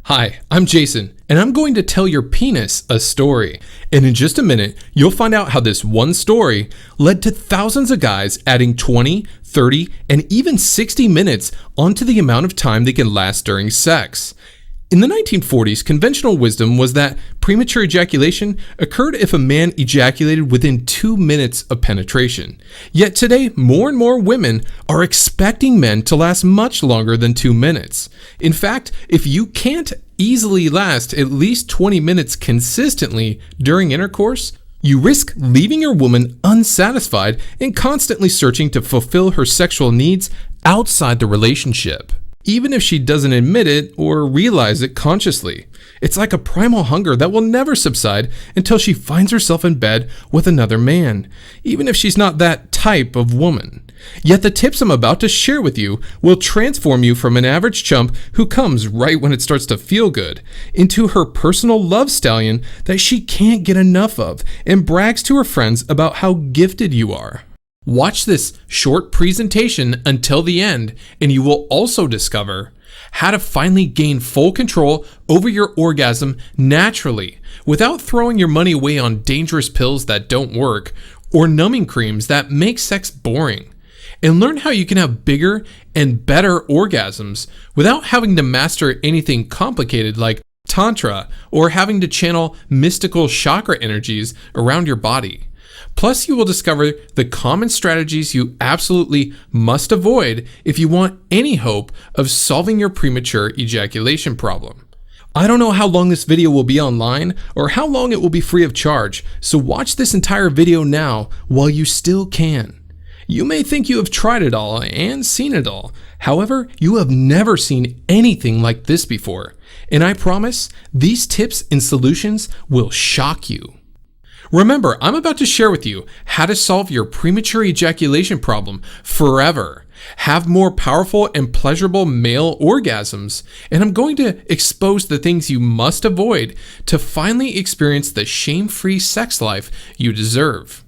Hi, I'm Jason, and I'm going to tell your penis a story. And in just a minute, you'll find out how this one story led to thousands of guys adding 20, 30, and even 60 minutes onto the amount of time they can last during sex. In the 1940s, conventional wisdom was that premature ejaculation occurred if a man ejaculated within 2 minutes of penetration. Yet today, more and more women are expecting men to last much longer than 2 minutes. In fact, if you can't easily last at least 20 minutes consistently during intercourse, you risk leaving your woman unsatisfied and constantly searching to fulfill her sexual needs outside the relationship, even if she doesn't admit it or realize it consciously. It's like a primal hunger that will never subside until she finds herself in bed with another man, even if she's not that type of woman. Yet the tips I'm about to share with you will transform you from an average chump who comes right when it starts to feel good into her personal love stallion that she can't get enough of and brags to her friends about how gifted you are. Watch this short presentation until the end, and you will also discover how to finally gain full control over your orgasm naturally without throwing your money away on dangerous pills that don't work or numbing creams that make sex boring. And learn how you can have bigger and better orgasms without having to master anything complicated like Tantra or having to channel mystical chakra energies around your body. Plus, you will discover the common strategies you absolutely must avoid if you want any hope of solving your premature ejaculation problem. I don't know how long this video will be online or how long it will be free of charge, so watch this entire video now while you still can. You may think you have tried it all and seen it all. However, you have never seen anything like this before. And I promise, these tips and solutions will shock you. Remember, I'm about to share with you how to solve your premature ejaculation problem forever, have more powerful and pleasurable male orgasms, and I'm going to expose the things you must avoid to finally experience the shame-free sex life you deserve.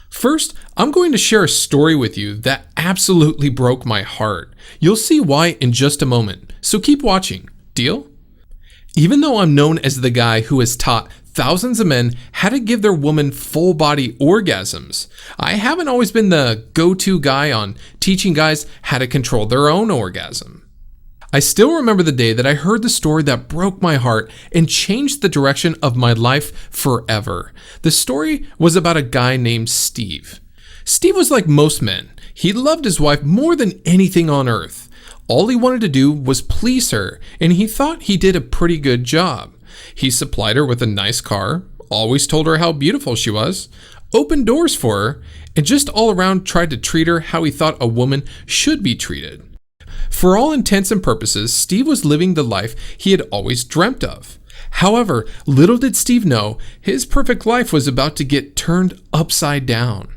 First, I'm going to share a story with you that absolutely broke my heart. You'll see why in just a moment, so keep watching. Deal? Even though I'm known as the guy who has taught thousands of men how to give their woman full-body orgasms, I haven't always been the go-to guy on teaching guys how to control their own orgasm. I still remember the day that I heard the story that broke my heart and changed the direction of my life forever. The story was about a guy named Steve. Steve was like most men. He loved his wife more than anything on earth. All he wanted to do was please her, and he thought he did a pretty good job. He supplied her with a nice car, always told her how beautiful she was, opened doors for her, and just all around tried to treat her how he thought a woman should be treated. For all intents and purposes, Steve was living the life he had always dreamt of. However, little did Steve know, his perfect life was about to get turned upside down.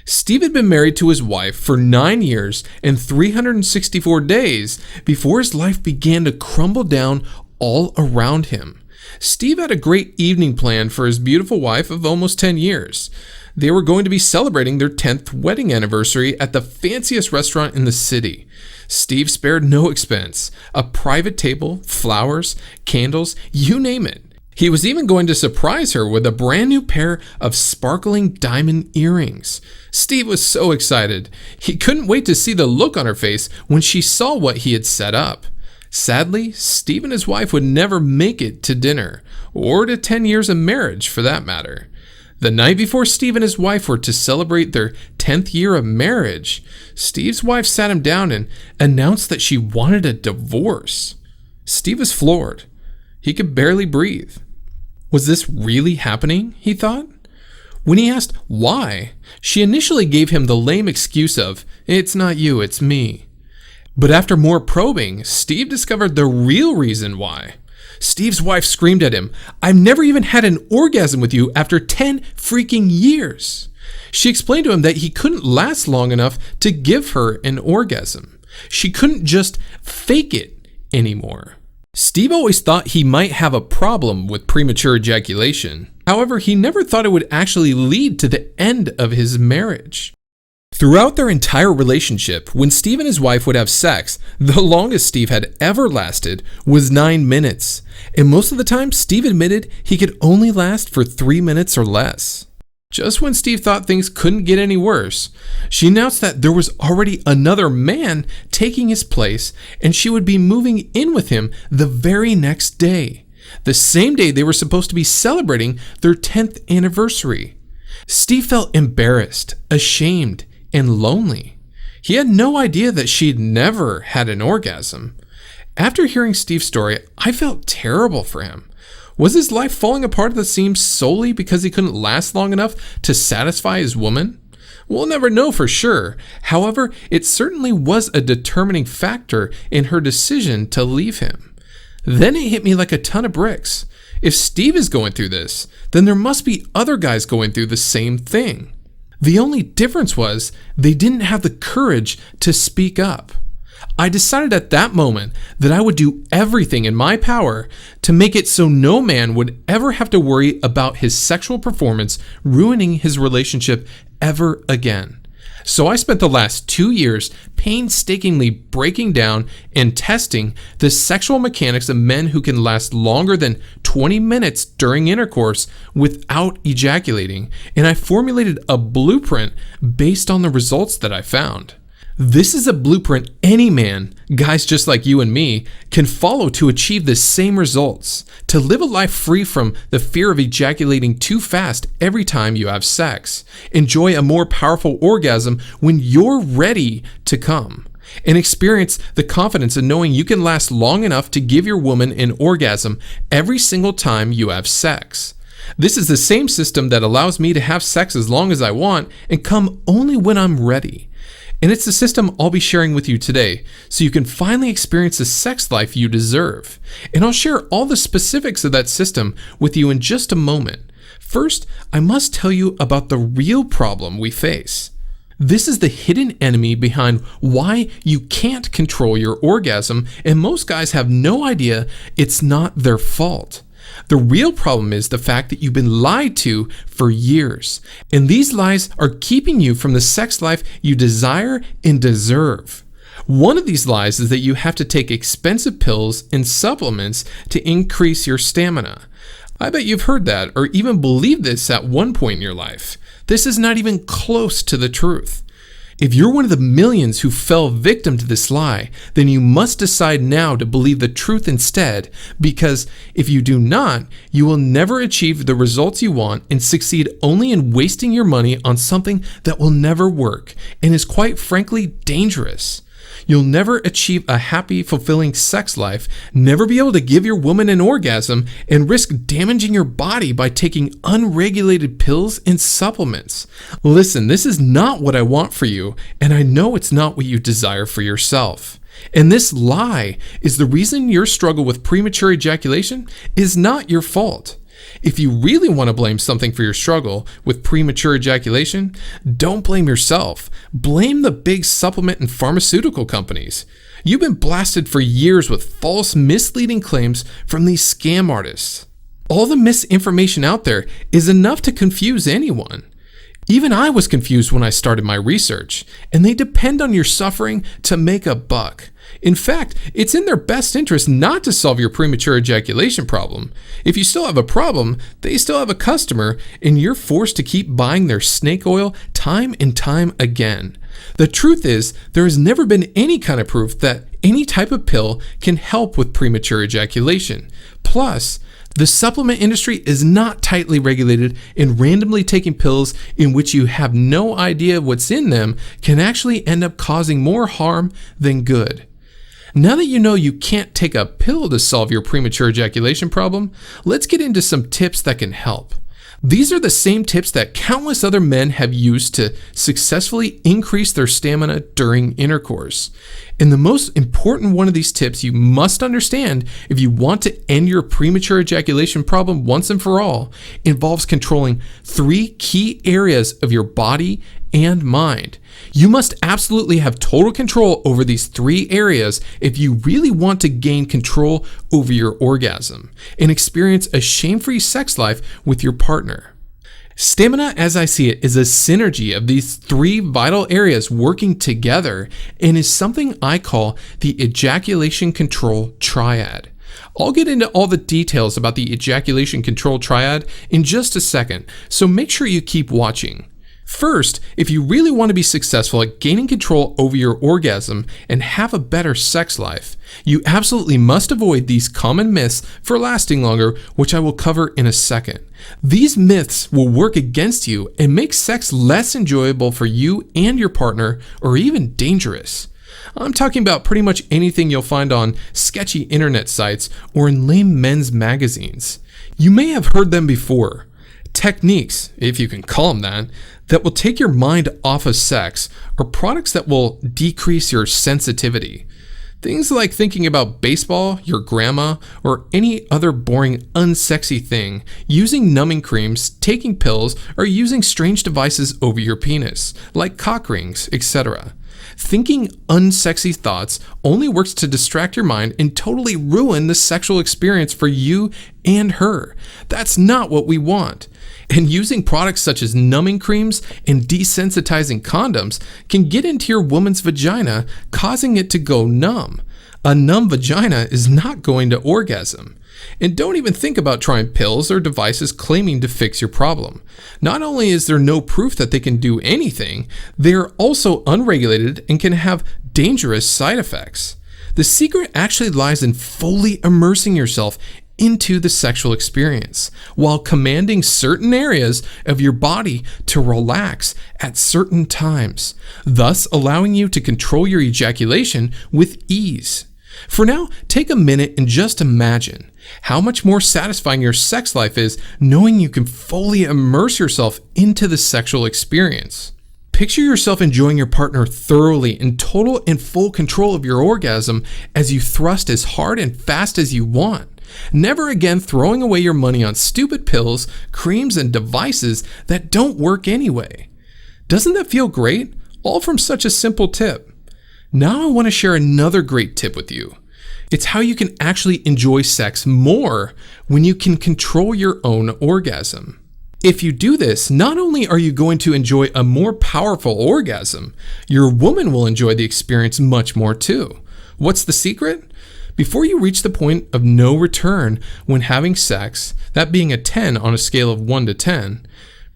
Steve had been married to his wife for 9 years and 364 days before his life began to crumble down all around him. Steve had a great evening planned for his beautiful wife of almost 10 years. They were going to be celebrating their 10th wedding anniversary at the fanciest restaurant in the city. Steve spared no expense. A private table, flowers, candles, you name it. He was even going to surprise her with a brand new pair of sparkling diamond earrings. Steve was so excited. He couldn't wait to see the look on her face when she saw what he had set up. Sadly, Steve and his wife would never make it to dinner, or to 10 years of marriage for that matter. The night before Steve and his wife were to celebrate their 10th year of marriage, Steve's wife sat him down and announced that she wanted a divorce. Steve was floored. He could barely breathe. Was this really happening, he thought? When he asked why, she initially gave him the lame excuse of, "It's not you, it's me." But after more probing, Steve discovered the real reason why. Steve's wife screamed at him, "I've never even had an orgasm with you after 10 freaking years." She explained to him that he couldn't last long enough to give her an orgasm. She couldn't just fake it anymore. Steve always thought he might have a problem with premature ejaculation. However, he never thought it would actually lead to the end of his marriage. Throughout their entire relationship, when Steve and his wife would have sex, the longest Steve had ever lasted was 9 minutes. And most of the time, Steve admitted he could only last for 3 minutes or less. Just when Steve thought things couldn't get any worse, she announced that there was already another man taking his place, and she would be moving in with him the very next day, the same day they were supposed to be celebrating their 10th anniversary. Steve felt embarrassed, ashamed, and lonely. He had no idea that she'd never had an orgasm. After hearing Steve's story, I felt terrible for him. Was his life falling apart at the seams solely because he couldn't last long enough to satisfy his woman? We'll never know for sure. However, it certainly was a determining factor in her decision to leave him. Then it hit me like a ton of bricks. If Steve is going through this, then there must be other guys going through the same thing. The only difference was they didn't have the courage to speak up. I decided at that moment that I would do everything in my power to make it so no man would ever have to worry about his sexual performance ruining his relationship ever again. So I spent the last 2 years painstakingly breaking down and testing the sexual mechanics of men who can last longer than 20 minutes during intercourse without ejaculating, and I formulated a blueprint based on the results that I found. This is a blueprint any man, guys just like you and me, can follow to achieve the same results, to live a life free from the fear of ejaculating too fast every time you have sex, enjoy a more powerful orgasm when you're ready to come, and experience the confidence in knowing you can last long enough to give your woman an orgasm every single time you have sex. This is the same system that allows me to have sex as long as I want and come only when I'm ready. And it's the system I'll be sharing with you today, so you can finally experience the sex life you deserve. And I'll share all the specifics of that system with you in just a moment. First, I must tell you about the real problem we face. This is the hidden enemy behind why you can't control your orgasm, and most guys have no idea it's not their fault. The real problem is the fact that you've been lied to for years, and these lies are keeping you from the sex life you desire and deserve. One of these lies is that you have to take expensive pills and supplements to increase your stamina. I bet you've heard that or even believed this at one point in your life. This is not even close to the truth. If you're one of the millions who fell victim to this lie, then you must decide now to believe the truth instead, because if you do not, you will never achieve the results you want and succeed only in wasting your money on something that will never work and is quite frankly dangerous. You'll never achieve a happy, fulfilling sex life, never be able to give your woman an orgasm, and risk damaging your body by taking unregulated pills and supplements. Listen, this is not what I want for you, and I know it's not what you desire for yourself. And this lie is the reason your struggle with premature ejaculation is not your fault. If you really want to blame something for your struggle with premature ejaculation, don't blame yourself. Blame the big supplement and pharmaceutical companies. You've been blasted for years with false, misleading claims from these scam artists. All the misinformation out there is enough to confuse anyone. Even I was confused when I started my research, and they depend on your suffering to make a buck. In fact, it's in their best interest not to solve your premature ejaculation problem. If you still have a problem, they still have a customer, and you're forced to keep buying their snake oil time and time again. The truth is, there has never been any kind of proof that any type of pill can help with premature ejaculation. Plus, the supplement industry is not tightly regulated, and randomly taking pills in which you have no idea what's in them can actually end up causing more harm than good. Now that you know you can't take a pill to solve your premature ejaculation problem, let's get into some tips that can help. These are the same tips that countless other men have used to successfully increase their stamina during intercourse. And the most important one of these tips you must understand if you want to end your premature ejaculation problem once and for all involves controlling 3 key areas of your body and mind. You must absolutely have total control over these 3 areas if you really want to gain control over your orgasm and experience a shame-free sex life with your partner. Stamina, as I see it, is a synergy of these three vital areas working together and is something I call the ejaculation control triad. I'll get into all the details about the ejaculation control triad in just a second, so make sure you keep watching. First, if you really want to be successful at gaining control over your orgasm and have a better sex life, you absolutely must avoid these common myths for lasting longer, which I will cover in a second. These myths will work against you and make sex less enjoyable for you and your partner, or even dangerous. I'm talking about pretty much anything you'll find on sketchy internet sites or in lame men's magazines. You may have heard them before. Techniques, if you can call them that will take your mind off of sex, or products that will decrease your sensitivity. Things like thinking about baseball, your grandma, or any other boring, unsexy thing, using numbing creams, taking pills, or using strange devices over your penis, like cock rings, etc. Thinking unsexy thoughts only works to distract your mind and totally ruin the sexual experience for you and her. That's not what we want. And using products such as numbing creams and desensitizing condoms can get into your woman's vagina, causing it to go numb. A numb vagina is not going to orgasm. And don't even think about trying pills or devices claiming to fix your problem. Not only is there no proof that they can do anything, they are also unregulated and can have dangerous side effects. The secret actually lies in fully immersing yourself into the sexual experience while commanding certain areas of your body to relax at certain times, thus allowing you to control your ejaculation with ease. For now, take a minute and just imagine how much more satisfying your sex life is knowing you can fully immerse yourself into the sexual experience. Picture yourself enjoying your partner thoroughly in total and full control of your orgasm as you thrust as hard and fast as you want. Never again throwing away your money on stupid pills, creams, and devices that don't work anyway. Doesn't that feel great? All from such a simple tip. Now I want to share another great tip with you. It's how you can actually enjoy sex more when you can control your own orgasm. If you do this, not only are you going to enjoy a more powerful orgasm, your woman will enjoy the experience much more too. What's the secret? Before you reach the point of no return when having sex, that being a 10 on a scale of 1 to 10,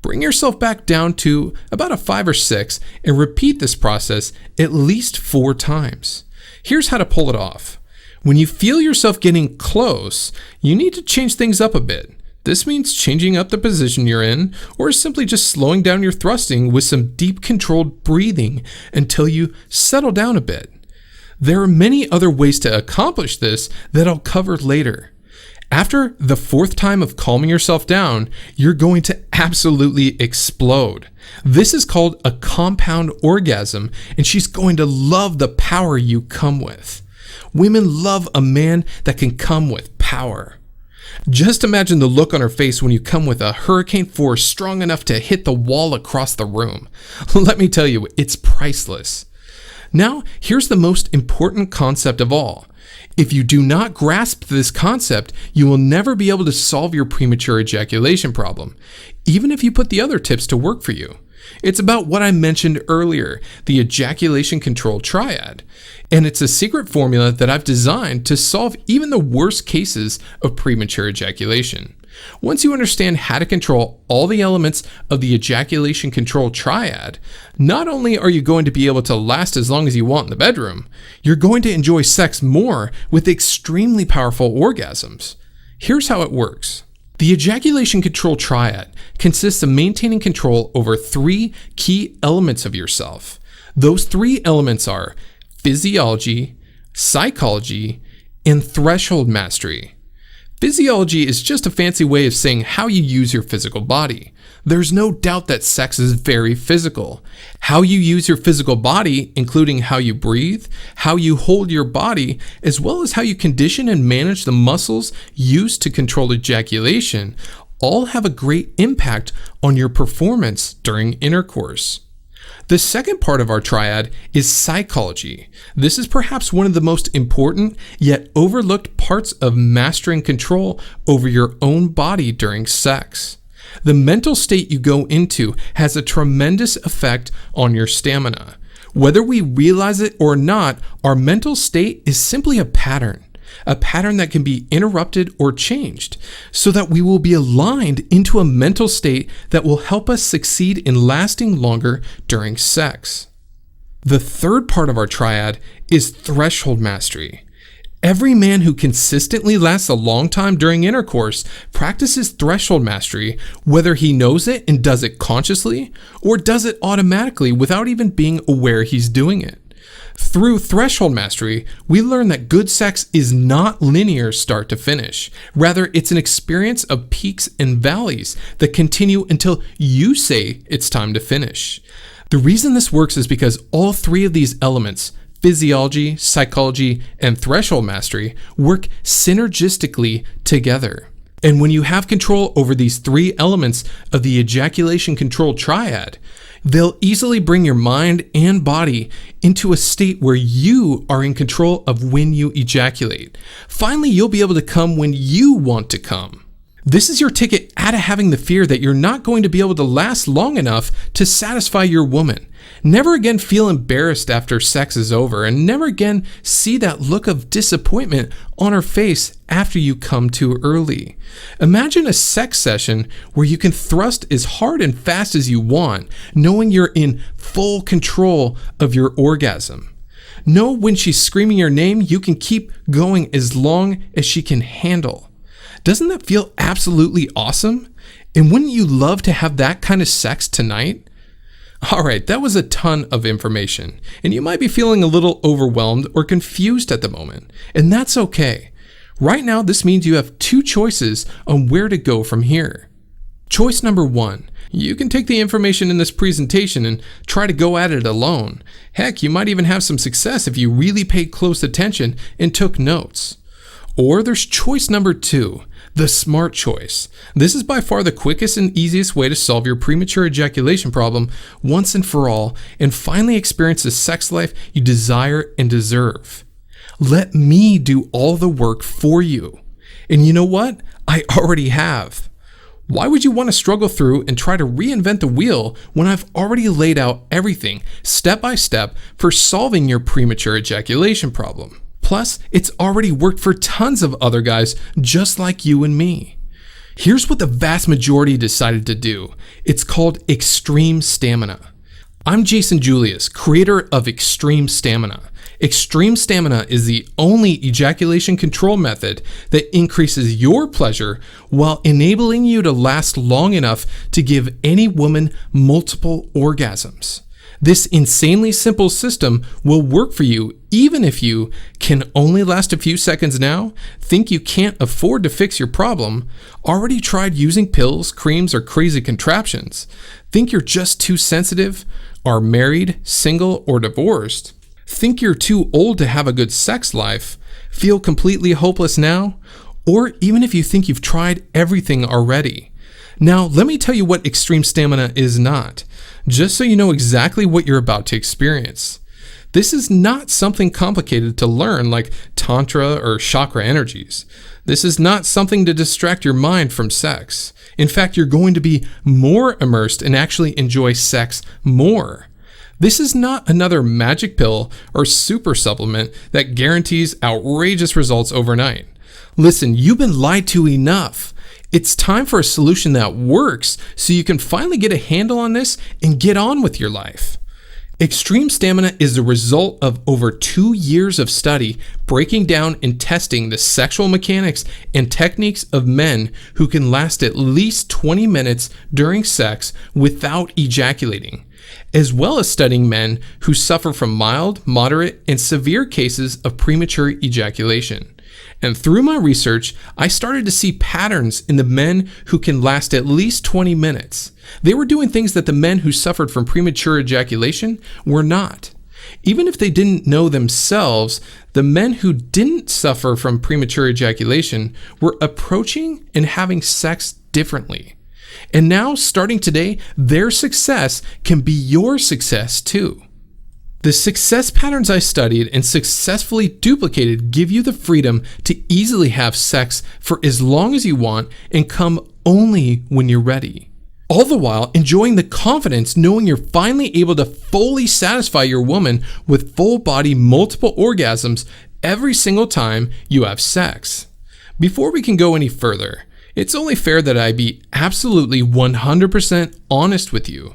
bring yourself back down to about a 5 or 6 and repeat this process at least 4 times. Here's how to pull it off. When you feel yourself getting close, you need to change things up a bit. This means changing up the position you're in, or simply just slowing down your thrusting with some deep controlled breathing until you settle down a bit. There are many other ways to accomplish this that I'll cover later. After the 4th time of calming yourself down, you're going to absolutely explode. This is called a compound orgasm, and she's going to love the power you come with. Women love a man that can come with power. Just imagine the look on her face when you come with a hurricane force strong enough to hit the wall across the room. Let me tell you, it's priceless. Now, here's the most important concept of all. If you do not grasp this concept, you will never be able to solve your premature ejaculation problem, even if you put the other tips to work for you. It's about what I mentioned earlier, the ejaculation control triad. And it's a secret formula that I've designed to solve even the worst cases of premature ejaculation. Once you understand how to control all the elements of the ejaculation control triad, not only are you going to be able to last as long as you want in the bedroom, you're going to enjoy sex more with extremely powerful orgasms. Here's how it works. The ejaculation control triad consists of maintaining control over 3 key elements of yourself. Those 3 elements are physiology, psychology, and threshold mastery. Physiology is just a fancy way of saying how you use your physical body. There's no doubt that sex is very physical. How you use your physical body, including how you breathe, how you hold your body, as well as how you condition and manage the muscles used to control ejaculation, all have a great impact on your performance during intercourse. The second part of our triad is psychology. This is perhaps one of the most important yet overlooked parts of mastering control over your own body during sex. The mental state you go into has a tremendous effect on your stamina. Whether we realize it or not, our mental state is simply a pattern that can be interrupted or changed so that we will be aligned into a mental state that will help us succeed in lasting longer during sex. The third part of our triad is threshold mastery. Every man who consistently lasts a long time during intercourse practices threshold mastery, whether he knows it and does it consciously or does it automatically without even being aware he's doing it. Through threshold mastery, we learn that good sex is not linear start to finish. Rather, it's an experience of peaks and valleys that continue until you say it's time to finish. The reason this works is because all three of these elements, physiology, psychology, and threshold mastery, work synergistically together. And when you have control over these three elements of the ejaculation control triad, they'll easily bring your mind and body into a state where you are in control of when you ejaculate. Finally, you'll be able to come when you want to come. This is your ticket out of having the fear that you're not going to be able to last long enough to satisfy your woman. Never again feel embarrassed after sex is over, and never again see that look of disappointment on her face after you come too early. Imagine a sex session where you can thrust as hard and fast as you want, knowing you're in full control of your orgasm. Know when she's screaming your name, you can keep going as long as she can handle. Doesn't that feel absolutely awesome? And wouldn't you love to have that kind of sex tonight? All right, that was a ton of information, and you might be feeling a little overwhelmed or confused at the moment, and that's okay. Right now, this means you have two choices on where to go from here. Choice number one, you can take the information in this presentation and try to go at it alone. Heck, you might even have some success if you really paid close attention and took notes. Or there's choice number two, the smart choice. This is by far the quickest and easiest way to solve your premature ejaculation problem once and for all, and finally experience the sex life you desire and deserve. Let me do all the work for you. And you know what? I already have. Why would you want to struggle through and try to reinvent the wheel when I've already laid out everything step by step for solving your premature ejaculation problem? Plus, it's already worked for tons of other guys just like you and me. Here's what the vast majority decided to do. It's called extreme stamina. I'm Jason Julius, creator of Extreme Stamina. Extreme Stamina is the only ejaculation control method that increases your pleasure while enabling you to last long enough to give any woman multiple orgasms. This insanely simple system will work for you even if you can only last a few seconds now, think you can't afford to fix your problem, already tried using pills, creams, or crazy contraptions, think you're just too sensitive, are married, single, or divorced, think you're too old to have a good sex life, feel completely hopeless now, or even if you think you've tried everything already. Now, let me tell you what extreme stamina is not, just so you know exactly what you're about to experience. This is not something complicated to learn like tantra or chakra energies. This is not something to distract your mind from sex. In fact, you're going to be more immersed and actually enjoy sex more. This is not another magic pill or super supplement that guarantees outrageous results overnight. Listen, you've been lied to enough. It's time for a solution that works so you can finally get a handle on this and get on with your life. Extreme Stamina is the result of over 2 years of study breaking down and testing the sexual mechanics and techniques of men who can last at least 20 minutes during sex without ejaculating, as well as studying men who suffer from mild, moderate, and severe cases of premature ejaculation. And through my research, I started to see patterns in the men who can last at least 20 minutes. They were doing things that the men who suffered from premature ejaculation were not. Even if they didn't know themselves, the men who didn't suffer from premature ejaculation were approaching and having sex differently. And now, starting today, their success can be your success too. The success patterns I studied and successfully duplicated give you the freedom to easily have sex for as long as you want and come only when you're ready. All the while enjoying the confidence knowing you're finally able to fully satisfy your woman with full body multiple orgasms every single time you have sex. Before we can go any further, it's only fair that I be absolutely 100% honest with you.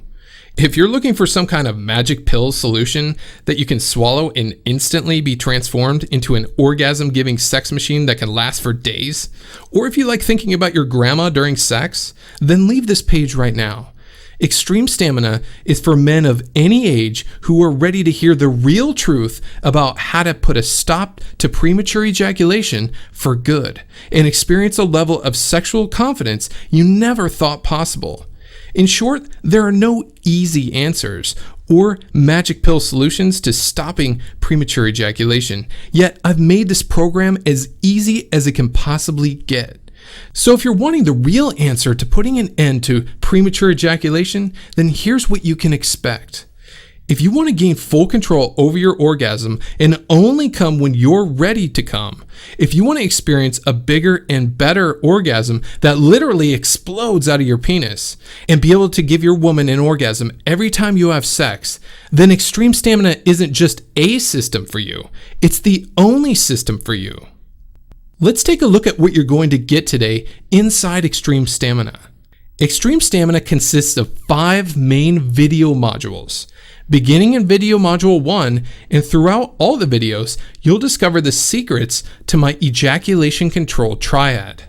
If you're looking for some kind of magic pill solution that you can swallow and instantly be transformed into an orgasm-giving sex machine that can last for days, or if you like thinking about your grandma during sex, then leave this page right now. Extreme Stamina is for men of any age who are ready to hear the real truth about how to put a stop to premature ejaculation for good and experience a level of sexual confidence you never thought possible. In short, there are no easy answers or magic pill solutions to stopping premature ejaculation, yet I've made this program as easy as it can possibly get. So if you're wanting the real answer to putting an end to premature ejaculation, then here's what you can expect. If you want to gain full control over your orgasm and only come when you're ready to come, if you want to experience a bigger and better orgasm that literally explodes out of your penis and be able to give your woman an orgasm every time you have sex, then Extreme Stamina isn't just a system for you, it's the only system for you. Let's take a look at what you're going to get today inside Extreme Stamina. Extreme Stamina consists of 5 main video modules. Beginning in video module 1 and throughout all the videos, you'll discover the secrets to my ejaculation control triad.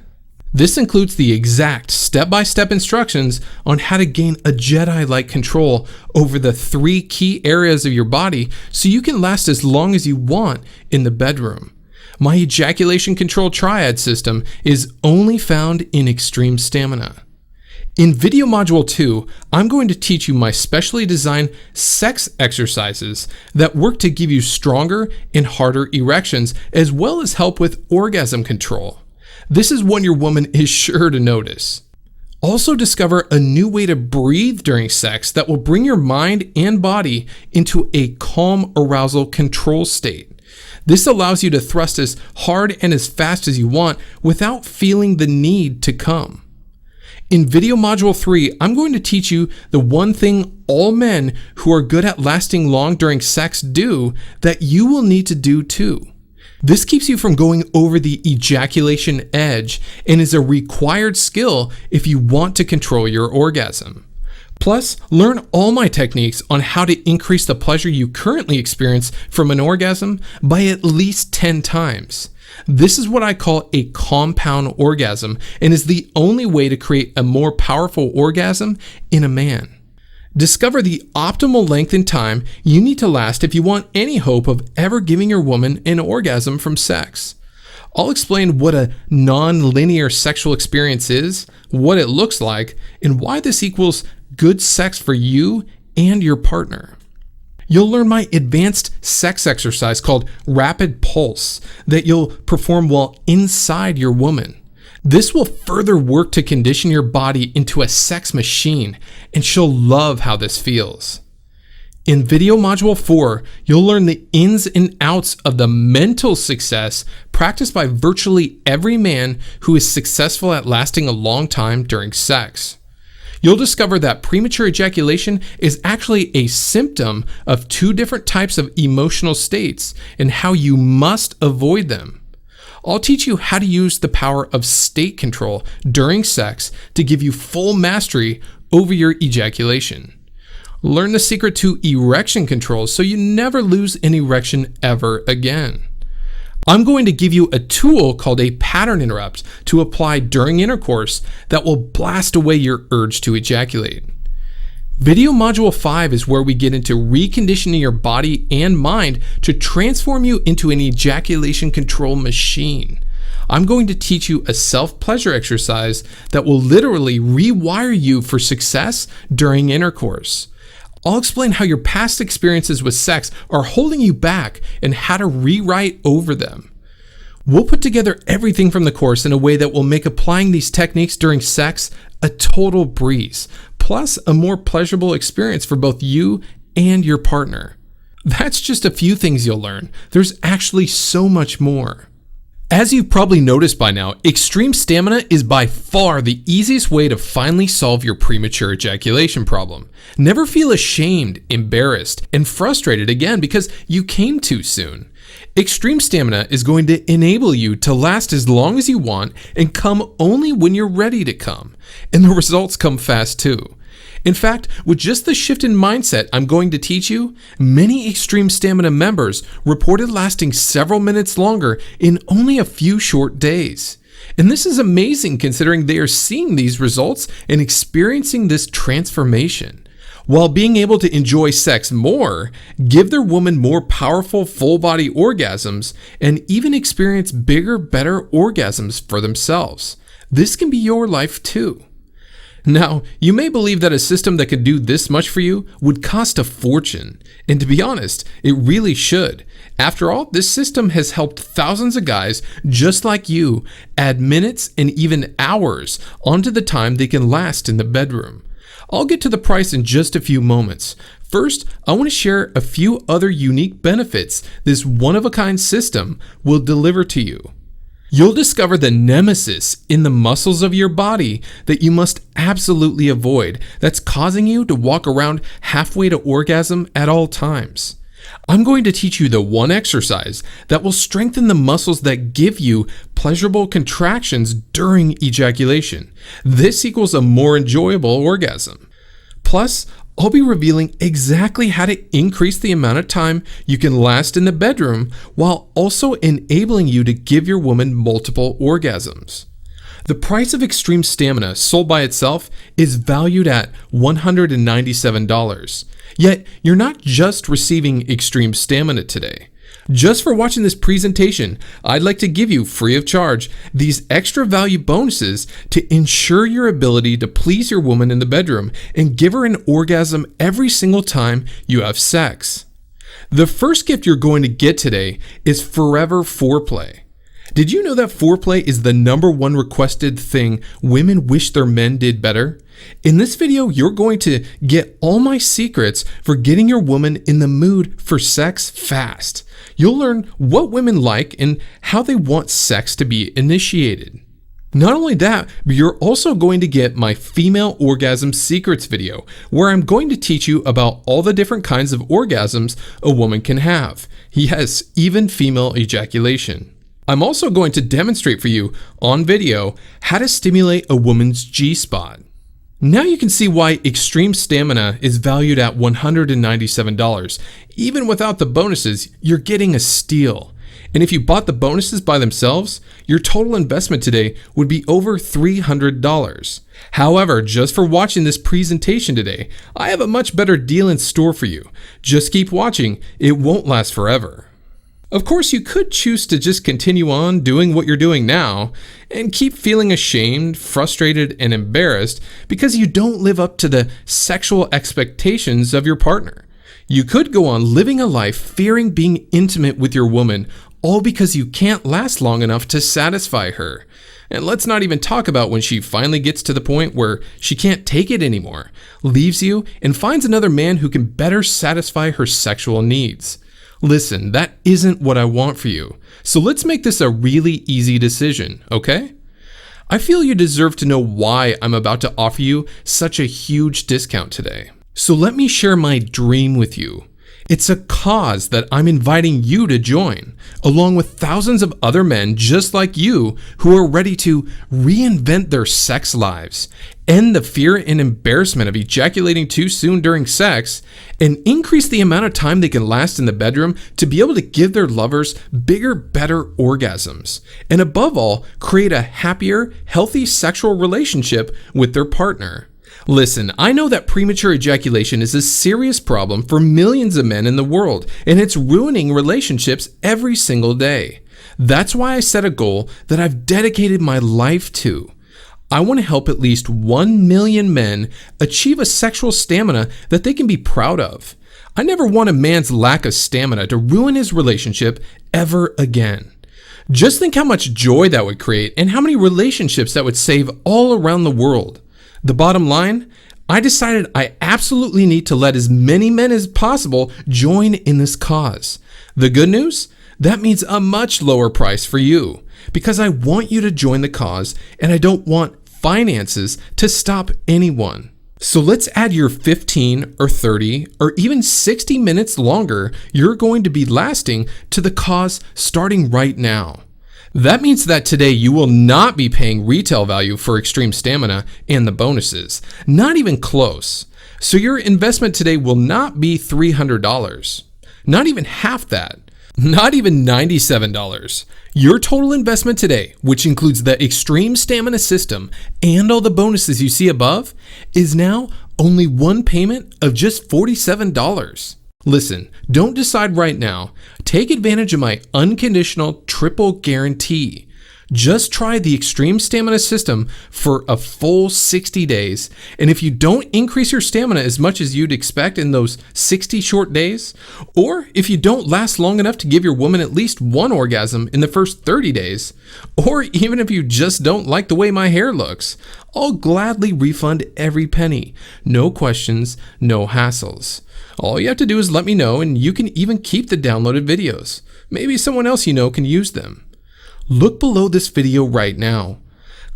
This includes the exact step-by-step instructions on how to gain a Jedi-like control over the 3 key areas of your body so you can last as long as you want in the bedroom. My ejaculation control triad system is only found in Extreme Stamina. In video module 2, I'm going to teach you my specially designed sex exercises that work to give you stronger and harder erections, as well as help with orgasm control. This is one your woman is sure to notice. Also discover a new way to breathe during sex that will bring your mind and body into a calm arousal control state. This allows you to thrust as hard and as fast as you want without feeling the need to come. In video module 3, I'm going to teach you the one thing all men who are good at lasting long during sex do that you will need to do too. This keeps you from going over the ejaculation edge and is a required skill if you want to control your orgasm. Plus, learn all my techniques on how to increase the pleasure you currently experience from an orgasm by at least 10 times. This is what I call a compound orgasm and is the only way to create a more powerful orgasm in a man. Discover the optimal length and time you need to last if you want any hope of ever giving your woman an orgasm from sex. I'll explain what a non-linear sexual experience is, what it looks like, and why this equals good sex for you and your partner. You'll learn my advanced sex exercise called Rapid Pulse that you'll perform while inside your woman. This will further work to condition your body into a sex machine, and she'll love how this feels. In video module 4, you'll learn the ins and outs of the mental success practiced by virtually every man who is successful at lasting a long time during sex. You'll discover that premature ejaculation is actually a symptom of 2 different types of emotional states and how you must avoid them. I'll teach you how to use the power of state control during sex to give you full mastery over your ejaculation. Learn the secret to erection control so you never lose an erection ever again. I'm going to give you a tool called a pattern interrupt to apply during intercourse that will blast away your urge to ejaculate. Video module 5 is where we get into reconditioning your body and mind to transform you into an ejaculation control machine. I'm going to teach you a self-pleasure exercise that will literally rewire you for success during intercourse. I'll explain how your past experiences with sex are holding you back and how to rewrite over them. We'll put together everything from the course in a way that will make applying these techniques during sex a total breeze, plus a more pleasurable experience for both you and your partner. That's just a few things you'll learn. There's actually so much more. As you've probably noticed by now, extreme stamina is by far the easiest way to finally solve your premature ejaculation problem. Never feel ashamed, embarrassed, and frustrated again because you came too soon. Extreme stamina is going to enable you to last as long as you want and come only when you're ready to come. And the results come fast too. In fact, with just the shift in mindset I'm going to teach you, many extreme stamina members reported lasting several minutes longer in only a few short days. And this is amazing considering they are seeing these results and experiencing this transformation, while being able to enjoy sex more, give their woman more powerful full-body orgasms, and even experience bigger, better orgasms for themselves. This can be your life too. Now, you may believe that a system that could do this much for you would cost a fortune. And to be honest, it really should. After all, this system has helped thousands of guys just like you add minutes and even hours onto the time they can last in the bedroom. I'll get to the price in just a few moments. First, I want to share a few other unique benefits this one-of-a-kind system will deliver to you. You'll discover the nemesis in the muscles of your body that you must absolutely avoid, that's causing you to walk around halfway to orgasm at all times. I'm going to teach you the one exercise that will strengthen the muscles that give you pleasurable contractions during ejaculation. This equals a more enjoyable orgasm. Plus, I'll be revealing exactly how to increase the amount of time you can last in the bedroom while also enabling you to give your woman multiple orgasms. The price of extreme stamina sold by itself is valued at $197. Yet, you're not just receiving extreme stamina today. Just for watching this presentation, I'd like to give you free of charge these extra value bonuses to ensure your ability to please your woman in the bedroom and give her an orgasm every single time you have sex. The first gift you're going to get today is forever foreplay. Did you know that foreplay is the #1 requested thing women wish their men did better? In this video, you're going to get all my secrets for getting your woman in the mood for sex fast. You'll learn what women like and how they want sex to be initiated. Not only that, but you're also going to get my female orgasm secrets video, where I'm going to teach you about all the different kinds of orgasms a woman can have. Yes, even female ejaculation. I'm also going to demonstrate for you on video how to stimulate a woman's G-spot. Now you can see why extreme stamina is valued at $197. Even without the bonuses, you're getting a steal. And if you bought the bonuses by themselves, your total investment today would be over $300. However, just for watching this presentation today, I have a much better deal in store for you. Just keep watching, it won't last forever. Of course, you could choose to just continue on doing what you're doing now and keep feeling ashamed, frustrated, and embarrassed because you don't live up to the sexual expectations of your partner. You could go on living a life fearing being intimate with your woman, all because you can't last long enough to satisfy her. And let's not even talk about when she finally gets to the point where she can't take it anymore, leaves you, and finds another man who can better satisfy her sexual needs. Listen, that isn't what I want for you. So let's make this a really easy decision, okay? I feel you deserve to know why I'm about to offer you such a huge discount today. So let me share my dream with you. It's a cause that I'm inviting you to join, along with thousands of other men just like you who are ready to reinvent their sex lives, end the fear and embarrassment of ejaculating too soon during sex, and increase the amount of time they can last in the bedroom to be able to give their lovers bigger, better orgasms, and above all, create a happier, healthy sexual relationship with their partner. Listen, I know that premature ejaculation is a serious problem for millions of men in the world, and it's ruining relationships every single day. That's why I set a goal that I've dedicated my life to. I want to help at least 1 million men achieve a sexual stamina that they can be proud of. I never want a man's lack of stamina to ruin his relationship ever again. Just think how much joy that would create and how many relationships that would save all around the world. The bottom line, I decided I absolutely need to let as many men as possible join in this cause. The good news? That means a much lower price for you, because I want you to join the cause and I don't want finances to stop anyone. So let's add your 15 or 30 or even 60 minutes longer you're going to be lasting to the cause starting right now. That means that today you will not be paying retail value for extreme stamina and the bonuses, not even close. So your investment today will not be $300, not even half that, not even $97. Your total investment today, which includes the extreme stamina system and all the bonuses you see above, is now only one payment of just $47. Listen, don't decide right now. Take advantage of my unconditional triple guarantee. Just try the extreme stamina system for a full 60 days. And if you don't increase your stamina as much as you'd expect in those 60 short days, or if you don't last long enough to give your woman at least one orgasm in the first 30 days, or even if you just don't like the way my hair looks, I'll gladly refund every penny. No questions, no hassles. All you have to do is let me know, and you can even keep the downloaded videos. Maybe someone else you know can use them. Look below this video right now.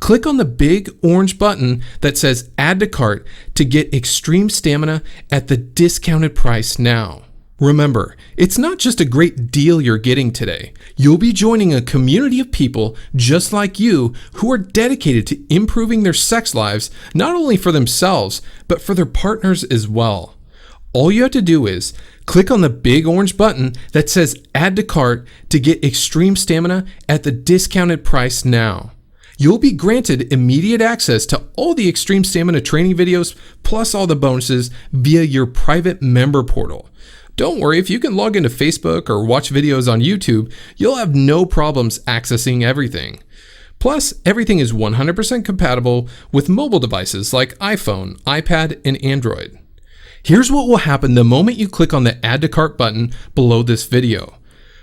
Click on the big orange button that says Add to Cart to get extreme stamina at the discounted price now. Remember, it's not just a great deal you're getting today. You'll be joining a community of people just like you who are dedicated to improving their sex lives, not only for themselves, but for their partners as well. All you have to do is click on the big orange button that says Add to Cart to get extreme stamina at the discounted price now. You'll be granted immediate access to all the extreme stamina training videos plus all the bonuses via your private member portal. Don't worry, if you can log into Facebook or watch videos on YouTube, you'll have no problems accessing everything. Plus, everything is 100% compatible with mobile devices like iPhone, iPad, and Android. Here's what will happen the moment you click on the Add to Cart button below this video.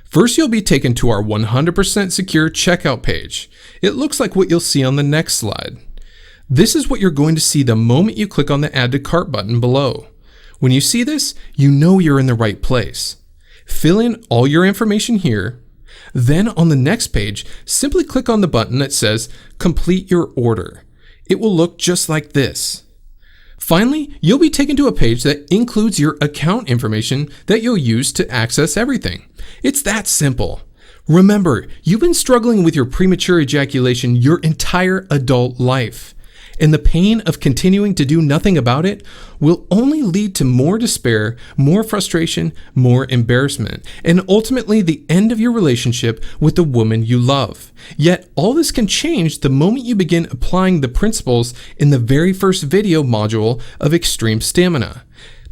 First, you'll be taken to our 100% secure checkout page. It looks like what you'll see on the next slide. This is what you're going to see the moment you click on the Add to Cart button below. When you see this, you know you're in the right place. Fill in all your information here. Then on the next page, simply click on the button that says Complete Your Order. It will look just like this. Finally, you'll be taken to a page that includes your account information that you'll use to access everything. It's that simple. Remember, you've been struggling with your premature ejaculation your entire adult life, and the pain of continuing to do nothing about it will only lead to more despair, more frustration, more embarrassment, and ultimately the end of your relationship with the woman you love. Yet all this can change the moment you begin applying the principles in the very first video module of Extreme Stamina.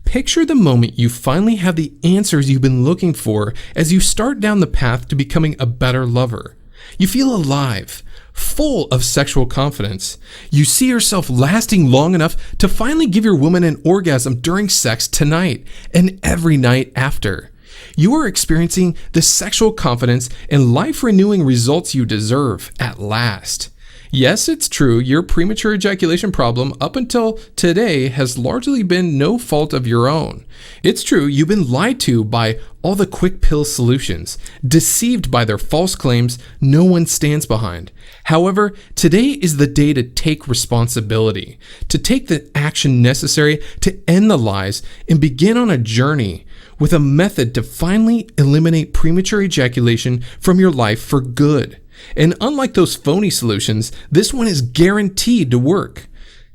Picture the moment you finally have the answers you've been looking for as you start down the path to becoming a better lover. You feel alive, full of sexual confidence. You see yourself lasting long enough to finally give your woman an orgasm during sex tonight and every night after. You are experiencing the sexual confidence and life-renewing results you deserve at last. Yes, it's true, your premature ejaculation problem up until today has largely been no fault of your own. It's true, you've been lied to by all the quick pill solutions, deceived by their false claims no one stands behind. However, today is the day to take responsibility, to take the action necessary to end the lies and begin on a journey with a method to finally eliminate premature ejaculation from your life for good. And unlike those phony solutions, this one is guaranteed to work.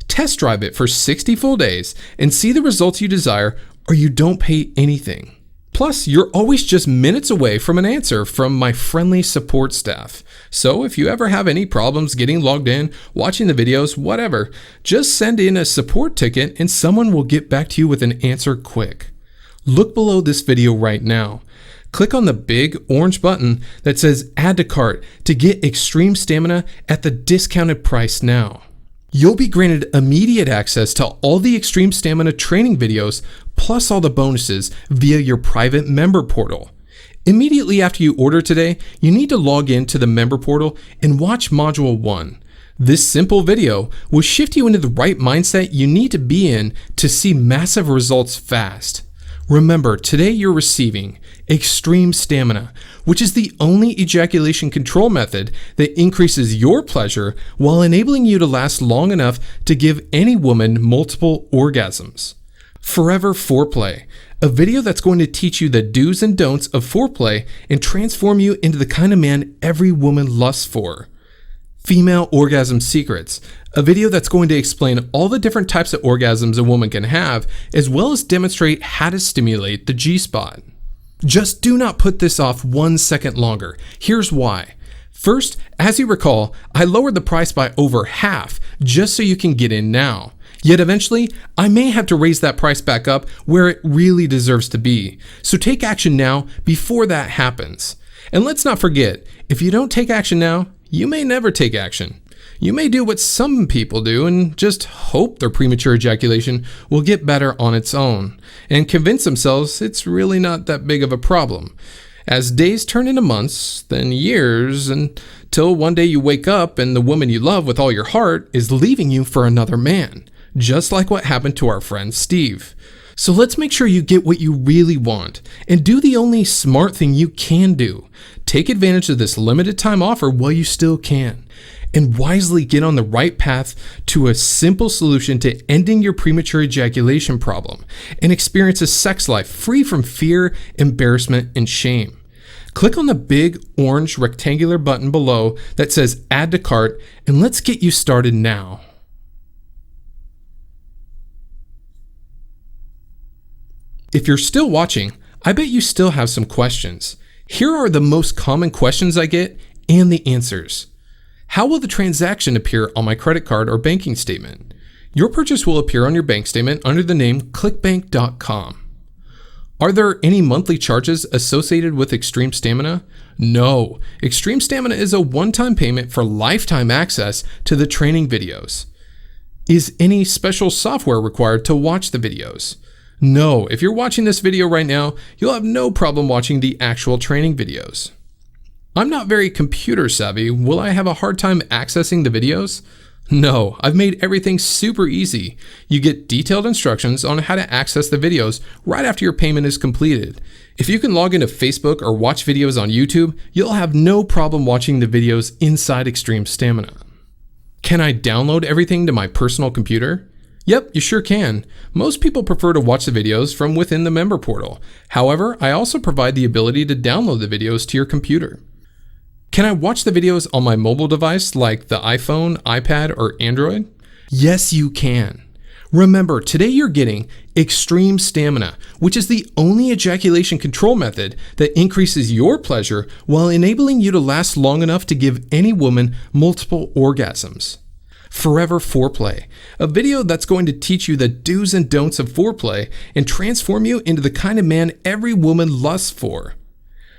Test drive it for 60 full days and see the results you desire, or you don't pay anything. Plus, you're always just minutes away from an answer from my friendly support staff. So if you ever have any problems getting logged in, watching the videos, whatever, just send in a support ticket and someone will get back to you with an answer quick. Look below this video right now. Click on the big orange button that says Add to Cart to get Extreme Stamina at the discounted price now. You'll be granted immediate access to all the Extreme Stamina training videos plus all the bonuses via your private member portal. Immediately after you order today, you need to log in to the member portal and watch Module 1. This simple video will shift you into the right mindset you need to be in to see massive results fast. Remember, today you're receiving extreme stamina, which is the only ejaculation control method that increases your pleasure while enabling you to last long enough to give any woman multiple orgasms. Forever Foreplay, a video that's going to teach you the do's and don'ts of foreplay and transform you into the kind of man every woman lusts for. Female Orgasm Secrets, a video that's going to explain all the different types of orgasms a woman can have, as well as demonstrate how to stimulate the G-spot. Just do not put this off 1 second longer. Here's why. First, as you recall, I lowered the price by over half just so you can get in now. Yet eventually, I may have to raise that price back up where it really deserves to be. So take action now before that happens. And let's not forget, if you don't take action now, you may never take action. You may do what some people do and just hope their premature ejaculation will get better on its own and convince themselves it's really not that big of a problem. As days turn into months, then years, until one day you wake up and the woman you love with all your heart is leaving you for another man, just like what happened to our friend Steve. So let's make sure you get what you really want and do the only smart thing you can do. Take advantage of this limited time offer while you still can, and wisely get on the right path to a simple solution to ending your premature ejaculation problem and experience a sex life free from fear, embarrassment, and shame. Click on the big orange rectangular button below that says Add to Cart, and let's get you started now. If you're still watching, I bet you still have some questions. Here are the most common questions I get and the answers. How will the transaction appear on my credit card or banking statement? Your purchase will appear on your bank statement under the name clickbank.com. Are there any monthly charges associated with Extreme Stamina? No. Extreme Stamina is a one-time payment for lifetime access to the training videos. Is any special software required to watch the videos? No, if you're watching this video right now, you'll have no problem watching the actual training videos. I'm not very computer savvy. Will I have a hard time accessing the videos? No, I've made everything super easy. You get detailed instructions on how to access the videos right after your payment is completed. If you can log into Facebook or watch videos on YouTube, you'll have no problem watching the videos inside Extreme Stamina. Can I download everything to my personal computer? Yep, you sure can. Most people prefer to watch the videos from within the member portal. However, I also provide the ability to download the videos to your computer. Can I watch the videos on my mobile device like the iPhone, iPad, or Android? Yes, you can. Remember, today you're getting Extreme Stamina, which is the only ejaculation control method that increases your pleasure while enabling you to last long enough to give any woman multiple orgasms. Forever Foreplay, a video that's going to teach you the do's and don'ts of foreplay and transform you into the kind of man every woman lusts for.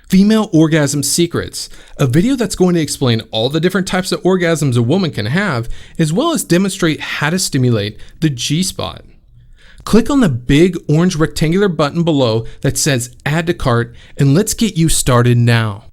Female Orgasm Secrets, a video that's going to explain all the different types of orgasms a woman can have, as well as demonstrate how to stimulate the G-spot. Click on the big orange rectangular button below that says Add to Cart, and let's get you started now.